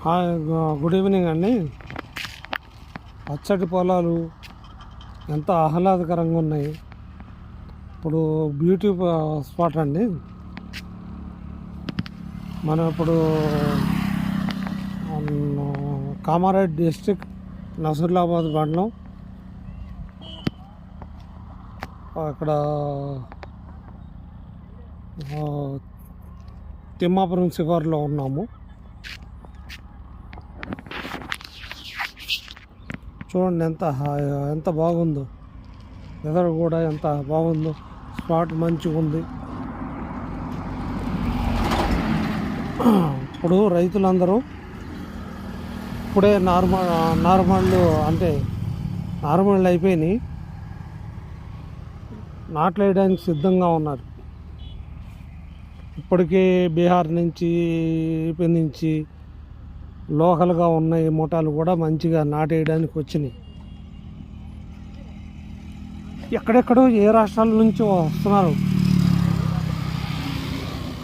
Hi, good evening అండి. పచ్చటి పొలాలు ఎంత ఆహ్లాదకరంగా ఉన్నాయి. ఇప్పుడు బ్యూటీ స్పాట్ అండి. మనం ఇప్పుడు కామారెడ్డి డిస్ట్రిక్ట్ నసరులాబాద్ మండలం అక్కడ తిమ్మాపురం శివారులో ఉన్నాము. చూడండి ఎంత బాగుందో, వెదర్ కూడా ఎంత బాగుందో, స్పాట్ మంచిగా ఉంది. ఇప్పుడు రైతులందరూ ఇప్పుడే నార్మల్ అయిపోయినాయి, నాట్లు వేయడానికి సిద్ధంగా ఉన్నారు. ఇప్పటికే బీహార్ నుంచి లోకల్గా ఉన్న ఈ మూటాలు కూడా మంచిగా నాటేయడానికి వచ్చినాయి. ఎక్కడెక్కడో ఏ రాష్ట్రాల నుంచి వస్తున్నారు.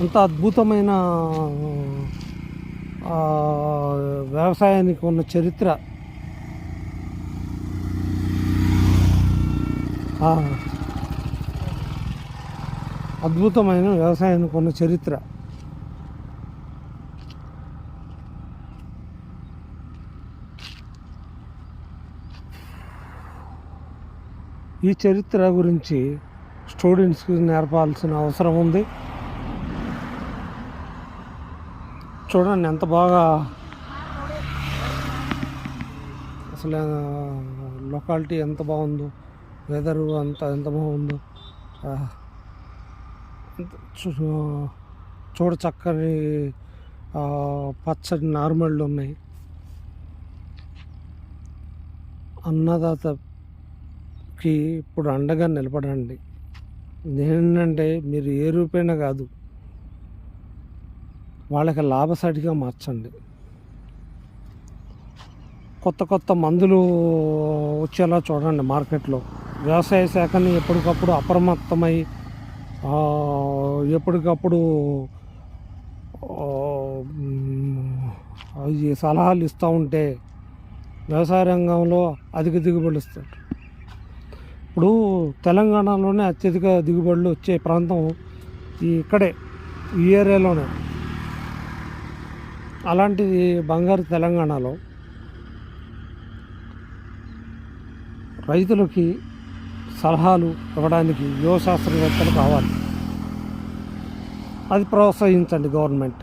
అంత అద్భుతమైన వ్యవసాయానికి ఉన్న చరిత్ర, అద్భుతమైన వ్యవసాయానికి ఉన్న చరిత్ర. ఈ చరిత్ర గురించి స్టూడెంట్స్కి నేర్పాల్సిన అవసరం ఉంది. చూడండి ఎంత బాగా అసలు లొకాలిటీ ఎంత బాగుందో, వెదరు ఎంత బాగుందో, చూడ చక్కని పచ్చని నార్మళ్ళు ఉన్నాయి. అన్నదాతకి ఇప్పుడు అండగా నిలబడండి. ఏంటంటే మీరు ఏ రూపైనా కాదు, వాళ్ళకి లాభసాటిగా మార్చండి. కొత్త మందులు వచ్చేలా చూడండి మార్కెట్లో. వ్యవసాయ శాఖని ఎప్పటికప్పుడు అప్రమత్తమై ఎప్పటికప్పుడు సలహాలు ఇస్తూ ఉంటే వ్యవసాయ రంగంలో అధిక దిగుబడులు ఇస్తారు. ఇప్పుడు తెలంగాణలోనే అత్యధిక దిగుబడులు వచ్చే ప్రాంతం ఇక్కడే, ఈ ఏరియాలోనే. అలాంటిది బంగారు తెలంగాణలో రైతులకి సలహాలు ఇవ్వడానికి యువ శాస్త్రవేత్తలు కావాలి. అది ప్రోత్సహించండి గవర్నమెంట్.